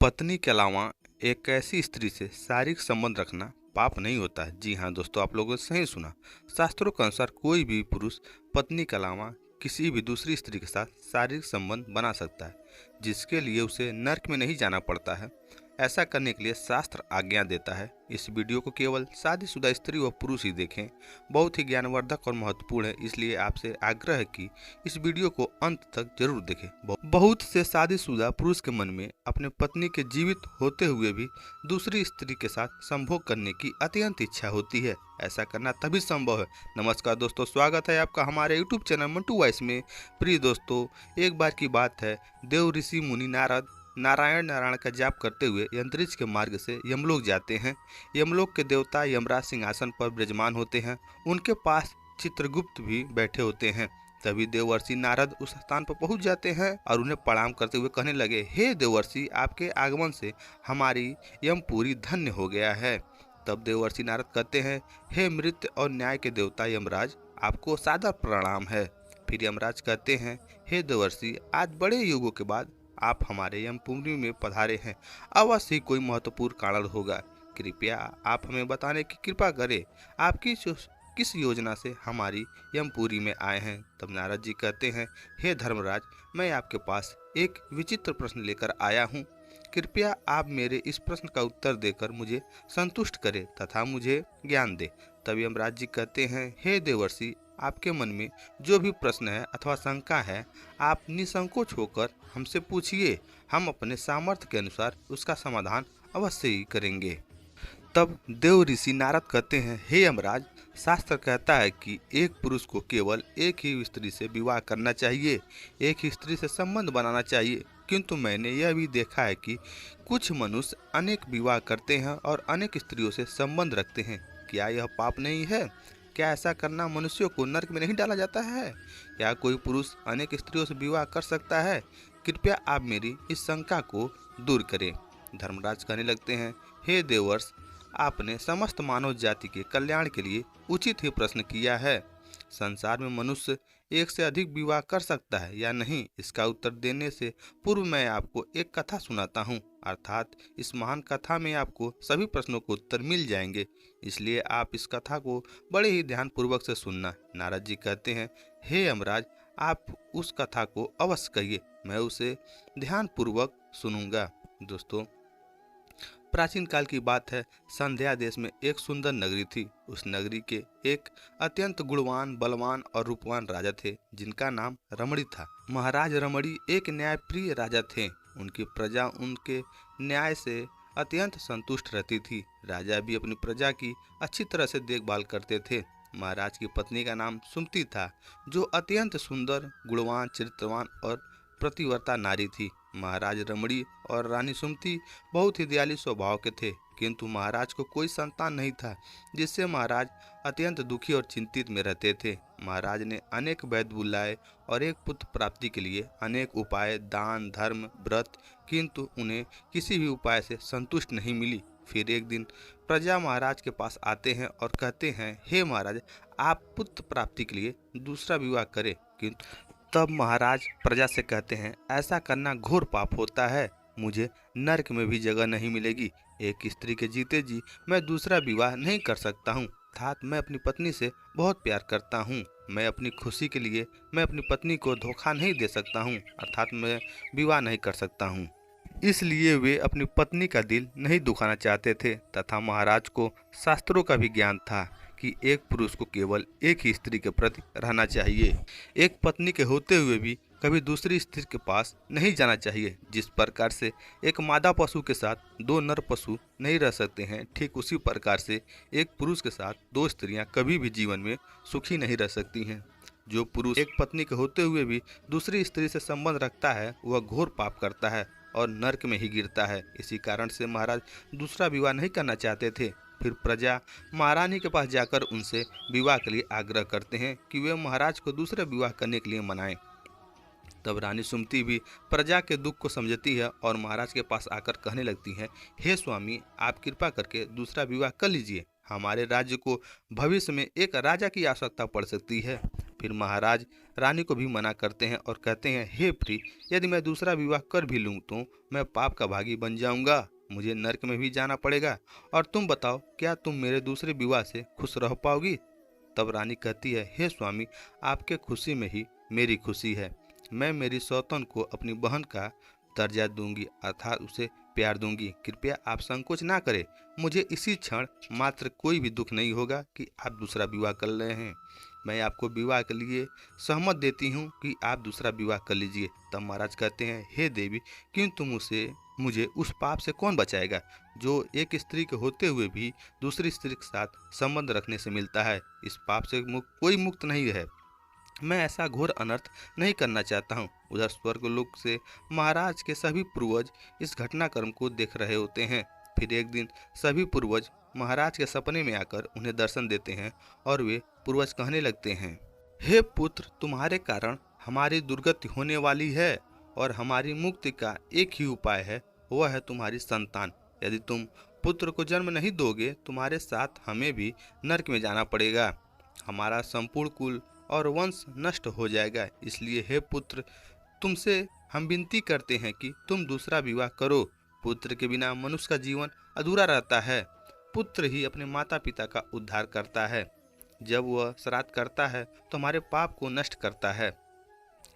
पत्नी के अलावा एक ऐसी स्त्री से शारीरिक संबंध रखना पाप नहीं होता है। जी हाँ दोस्तों, आप लोगों ने सही सुना। शास्त्रों के अनुसार कोई भी पुरुष पत्नी के अलावा किसी भी दूसरी स्त्री के साथ शारीरिक संबंध बना सकता है, जिसके लिए उसे नर्क में नहीं जाना पड़ता है। ऐसा करने के लिए शास्त्र आज्ञा देता है। इस वीडियो को केवल शादीशुदा स्त्री व पुरुष ही देखें। बहुत ही ज्ञानवर्धक और महत्वपूर्ण है, इसलिए आपसे आग्रह है कि इस वीडियो को अंत तक जरूर देखें। बहुत से शादीशुदा पुरुष के मन में अपने पत्नी के जीवित होते हुए भी दूसरी स्त्री के साथ संभोग करने की अत्यंत इच्छा होती है। ऐसा करना तभी संभव है। नमस्कार दोस्तों, स्वागत है आपका हमारे यूट्यूब चैनल मंटू वॉइस में। प्रिय दोस्तों, एक बार की बात है, देव ऋषि मुनि नारद नारायण नारायण का जाप करते हुए अंतरिक्ष के मार्ग से यमलोक जाते हैं। यमलोक के देवता यमराज सिंहासन पर विराजमान होते हैं। उनके पास चित्रगुप्त भी बैठे होते हैं। तभी देवर्षि नारद उस स्थान पर पहुंच जाते हैं और उन्हें प्रणाम करते हुए कहने लगे, हे देवर्षि, आपके आगमन से हमारी यमपुरी धन्य हो गया है। तब देवर्षि नारद कहते हैं, हे मृत्यु और न्याय के देवता यमराज, आपको सादर प्रणाम है। फिर यमराज कहते हैं, हे देवर्षि, आज बड़े युगों के बाद आप हमारे यमपुरी में पधारे हैं। अवश्य ही कोई महत्वपूर्ण कारण होगा। कृपया आप हमें बताने की कृपा करें, आपकी किस योजना से हमारी यमपुरी में आए हैं। तब नारद जी कहते हैं, हे धर्मराज, मैं आपके पास एक विचित्र प्रश्न लेकर आया हूँ। कृपया आप मेरे इस प्रश्न का उत्तर देकर मुझे संतुष्ट करें तथा मुझे ज्ञान दें। तब यमराज जी कहते हैं, हे देवर्षि, आपके मन में जो भी प्रश्न है अथवा शंका है, आप निसंकोच होकर हमसे पूछिए। हम अपने सामर्थ्य के अनुसार उसका समाधान अवश्य ही करेंगे। तब देव ऋषि नारद कहते हैं, हे यमराज, शास्त्र कहता है कि एक पुरुष को केवल एक ही स्त्री से विवाह करना चाहिए, एक ही स्त्री से संबंध बनाना चाहिए। किंतु मैंने यह भी देखा है कि कुछ मनुष्य अनेक विवाह करते हैं और अनेक स्त्रियों से संबंध रखते हैं। क्या यह पाप नहीं है? क्या ऐसा करना मनुष्यों को नरक में नहीं डाला जाता है? क्या कोई पुरुष अनेक स्त्रियों से विवाह कर सकता है? कृपया आप मेरी इस शंका को दूर करें। धर्मराज कहने लगते हैं, हे देवर्ष, आपने समस्त मानव जाति के कल्याण के लिए उचित ही प्रश्न किया है। संसार में मनुष्य एक से अधिक विवाह कर सकता है या नहीं, इसका उत्तर देने से पूर्व मैं आपको एक कथा सुनाता हूँ। अर्थात इस महान कथा में आपको सभी प्रश्नों को उत्तर मिल जाएंगे, इसलिए आप इस कथा को बड़े ही ध्यान पूर्वक से सुनना। नारद जी कहते हैं, हे यमराज, आप उस कथा को अवश्य कहिए, मैं उसे ध्यान पूर्वक सुनूंगा। दोस्तों, प्राचीन काल की बात है। संध्या देश में एक सुंदर नगरी थी। उस नगरी के एक अत्यंत गुणवान, बलवान और रूपवान राजा थे, जिनका नाम रमणी था। महाराज रमणी एक न्यायप्रिय राजा थे। उनकी प्रजा उनके न्याय से अत्यंत संतुष्ट रहती थी। राजा भी अपनी प्रजा की अच्छी तरह से देखभाल करते थे। महाराज की पत्नी का नाम सुमति था, जो अत्यंत सुंदर, गुणवान, चरित्रवान और प्रतिव्रता नारी थी। महाराज रमणी और रानी सुमति बहुत ही दयालु स्वभाव के थे, किंतु महाराज को कोई संतान नहीं था, जिससे महाराज अत्यंत दुखी और चिंतित में रहते थे। महाराज ने अनेक वैद्य बुलाए और एक पुत्र प्राप्ति के लिए अनेक उपाय, दान, धर्म, व्रत, किंतु उन्हें किसी भी उपाय से संतुष्ट नहीं मिली। फिर एक दिन प्रजा महाराज के पास आते हैं और कहते हैं, हे महाराज, आप पुत्र प्राप्ति के लिए दूसरा विवाह करें। किंतु तब महाराज प्रजा से कहते हैं, ऐसा करना घोर पाप होता है। मुझे नरक में भी जगह नहीं मिलेगी। एक स्त्री के जीते जी मैं दूसरा विवाह नहीं कर सकता हूँ। अर्थात मैं अपनी पत्नी से बहुत प्यार करता हूँ। मैं अपनी खुशी के लिए मैं अपनी पत्नी को धोखा नहीं दे सकता हूँ, अर्थात मैं विवाह नहीं कर सकता हूँ। इसलिए वे अपनी पत्नी का दिल नहीं दुखाना चाहते थे तथा महाराज को शास्त्रों का भी ज्ञान था कि एक पुरुष को केवल एक ही स्त्री के प्रति रहना चाहिए। एक पत्नी के होते हुए भी कभी दूसरी स्त्री के पास नहीं जाना चाहिए। जिस प्रकार से एक मादा पशु के साथ दो नर पशु नहीं रह सकते हैं, ठीक उसी प्रकार से एक पुरुष के साथ दो स्त्रियां कभी भी जीवन में सुखी नहीं रह सकती हैं। जो पुरुष एक पत्नी के होते हुए भी दूसरी स्त्री से संबंध रखता है, वह घोर पाप करता है और नरक में ही गिरता है। इसी कारण से महाराज दूसरा विवाह नहीं करना चाहते थे। फिर प्रजा महारानी के पास जाकर उनसे विवाह के लिए आग्रह करते हैं कि वे महाराज को दूसरा विवाह करने के लिए मनाएं। तब रानी सुमति भी प्रजा के दुख को समझती है और महाराज के पास आकर कहने लगती है, हे स्वामी, आप कृपा करके दूसरा विवाह कर लीजिए। हमारे राज्य को भविष्य में एक राजा की आवश्यकता पड़ सकती है। फिर महाराज रानी को भी मना करते हैं और कहते हैं, हे प्रिय, यदि मैं दूसरा विवाह कर भी लूँ तो मैं पाप का भागी बन जाऊंगा, मुझे नरक में भी जाना पड़ेगा। और तुम बताओ, क्या तुम मेरे दूसरे विवाह से खुश रह पाओगी? तब रानी कहती है, हे स्वामी, आपके खुशी में ही मेरी खुशी है। मैं मेरी सौतन को अपनी बहन का दर्जा दूंगी, अर्थात उसे प्यार दूंगी। कृपया आप संकोच ना करें, मुझे इसी क्षण मात्र कोई भी दुख नहीं होगा कि आप दूसरा विवाह कर रहे हैं। मैं आपको विवाह के लिए सहमत देती हूँ कि आप दूसरा विवाह कर लीजिए। तब महाराज कहते हैं, हे देवी, किंतु मुझे उस पाप से कौन बचाएगा जो एक स्त्री के होते हुए भी दूसरी स्त्री के साथ संबंध रखने से मिलता है। इस पाप से कोई मुक्त नहीं है। मैं ऐसा घोर अनर्थ नहीं करना चाहता हूँ। उधर स्वर्गलोक से महाराज के सभी पूर्वज इस घटनाक्रम को देख रहे होते हैं। फिर एक दिन सभी पूर्वज महाराज के सपने में आकर उन्हें दर्शन देते हैं और वे पूर्वज कहने लगते हैं, हे पुत्र, तुम्हारे कारण हमारी दुर्गति होने वाली है और हमारी मुक्ति का एक ही उपाय है, वह है तुम्हारी संतान। यदि तुम पुत्र को जन्म नहीं दोगे, तुम्हारे साथ हमें भी नरक में जाना पड़ेगा। हमारा संपूर्ण कुल और वंश नष्ट हो जाएगा। इसलिए हे पुत्र, तुमसे हम विनती करते हैं कि तुम दूसरा विवाह करो। पुत्र के बिना मनुष्य का जीवन अधूरा रहता है। पुत्र ही अपने माता पिता का उद्धार करता है। जब वह श्राद्ध करता है तो हमारे पाप को नष्ट करता है।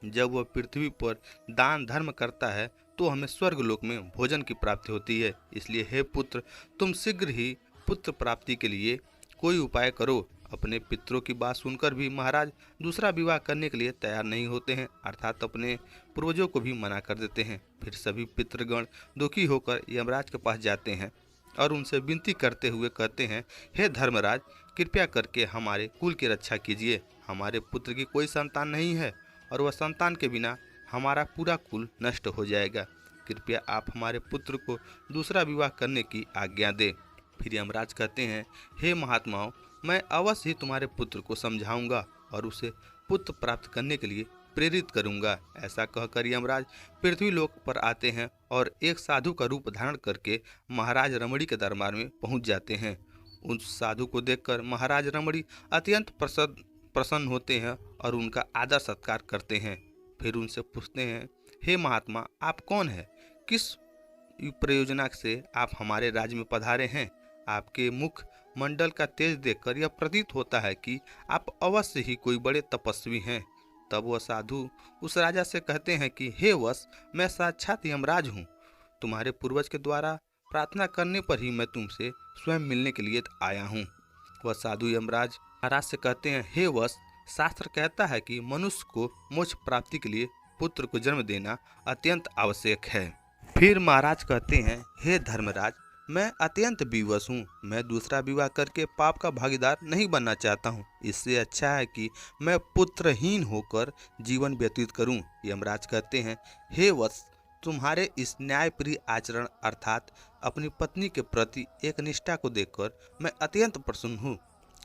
जब वह पृथ्वी पर दान धर्म करता है तो हमें स्वर्गलोक में भोजन की प्राप्ति होती है। इसलिए हे पुत्र, तुम शीघ्र ही पुत्र प्राप्ति के लिए कोई उपाय करो। अपने पितरों की बात सुनकर भी महाराज दूसरा विवाह करने के लिए तैयार नहीं होते हैं, अर्थात अपने पूर्वजों को भी मना कर देते हैं। फिर सभी पितृगण दुखी होकर यमराज के पास जाते हैं और उनसे विनती करते हुए कहते हैं, हे धर्मराज, कृपया करके हमारे कुल की रक्षा कीजिए। हमारे पुत्र की कोई संतान नहीं है और वह संतान के बिना हमारा पूरा कुल नष्ट हो जाएगा। कृपया आप हमारे पुत्र को दूसरा विवाह करने की आज्ञा दें। फिर यमराज कहते हैं, हे महात्माओं, मैं अवश्य ही तुम्हारे पुत्र को समझाऊंगा और उसे पुत्र प्राप्त करने के लिए प्रेरित करूंगा। ऐसा कहकर यमराज पृथ्वी लोक पर आते हैं और एक साधु का रूप धारण करके महाराज रमणी के दरबार में पहुंच जाते हैं। उस साधु को देखकर महाराज रमणी अत्यंत प्रसन्न होते हैं और उनका आदर सत्कार करते हैं। फिर उनसे पूछते हैं, हे महात्मा, आप कौन हैं? किस प्रयोजना से आप हमारे राज्य में पधारे हैं? आपके मुख मंडल का तेज देखकर यह प्रतीत होता है कि आप अवश्य ही कोई बड़े तपस्वी हैं। तब वह साधु उस राजा से कहते हैं कि हे वत्स, मैं साक्षात यमराज हूँ। तुम्हारे पूर्वज के द्वारा प्रार्थना करने पर ही मैं तुमसे स्वयं मिलने के लिए आया हूँ। वह साधु यमराज महाराज से कहते हैं, हे वत्स, शास्त्र कहता है कि मनुष्य को मोक्ष प्राप्ति के लिए पुत्र को जन्म देना अत्यंत आवश्यक है। फिर महाराज कहते हैं, हे धर्मराज, मैं अत्यंत विवश हूँ। मैं दूसरा विवाह करके पाप का भागीदार नहीं बनना चाहता हूँ। इससे अच्छा है कि मैं पुत्रहीन होकर जीवन व्यतीत करूँ। यमराज कहते हैं, हे वत्स, तुम्हारे इस न्यायप्रिय आचरण अर्थात अपनी पत्नी के प्रति एक निष्ठा को देखकर मैं अत्यंत प्रसन्न हूँ।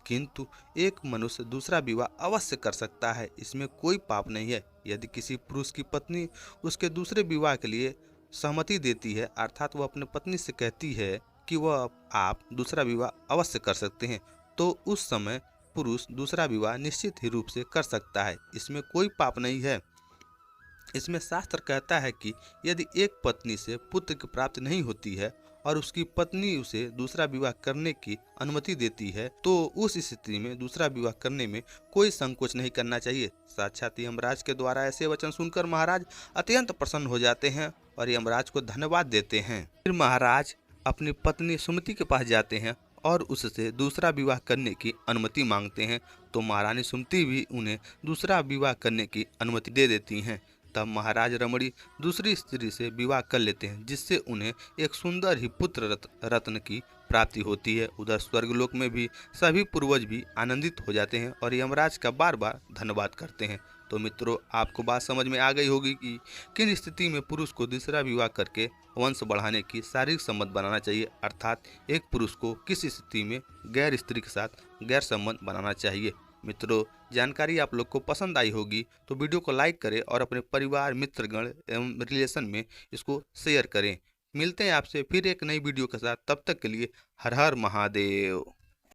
किंतु एक मनुष्य दूसरा विवाह अवश्य कर सकता है, इसमें कोई पाप नहीं है। यदि किसी पुरुष की पत्नी उसके दूसरे विवाह के लिए सहमति देती है, अर्थात वह अपनी पत्नी से कहती है कि वह आप दूसरा विवाह अवश्य कर सकते हैं, तो उस समय पुरुष दूसरा विवाह निश्चित ही रूप से कर सकता है। इसमें कोई पाप नहीं है। इसमें शास्त्र कहता है कि यदि एक पत्नी से पुत्र की प्राप्ति नहीं होती है और उसकी पत्नी उसे दूसरा विवाह करने की अनुमति देती है, तो उस स्थिति में दूसरा विवाह करने में कोई संकोच नहीं करना चाहिए। साक्षात यमराज के द्वारा ऐसे वचन सुनकर महाराज अत्यंत प्रसन्न हो जाते हैं और यमराज को धन्यवाद देते हैं। फिर महाराज अपनी पत्नी सुमति के पास जाते हैं और उससे दूसरा विवाह करने की अनुमति मांगते हैं, तो महारानी सुमति भी उन्हें दूसरा विवाह करने की अनुमति दे देती हैं। तब महाराज रमणी दूसरी स्त्री से विवाह कर लेते हैं, जिससे उन्हें एक सुंदर ही पुत्र रत्न की प्राप्ति होती है। उधर स्वर्गलोक में भी सभी पूर्वज भी आनंदित हो जाते हैं और यमराज का बार बार धन्यवाद करते हैं। तो मित्रों, आपको बात समझ में आ गई होगी कि किन स्थिति में पुरुष को दूसरा विवाह करके वंश बढ़ाने की शारीरिक संबंध बनाना चाहिए, अर्थात एक पुरुष को किस स्थिति में गैर स्त्री के साथ गैर संबंध बनाना चाहिए। मित्रों, जानकारी आप लोग को पसंद आई होगी तो वीडियो को लाइक करें और अपने परिवार, मित्रगण एवं रिलेशन में इसको शेयर करें। मिलते हैं आपसे फिर एक नई वीडियो के साथ, तब तक के लिए हर हर महादेव।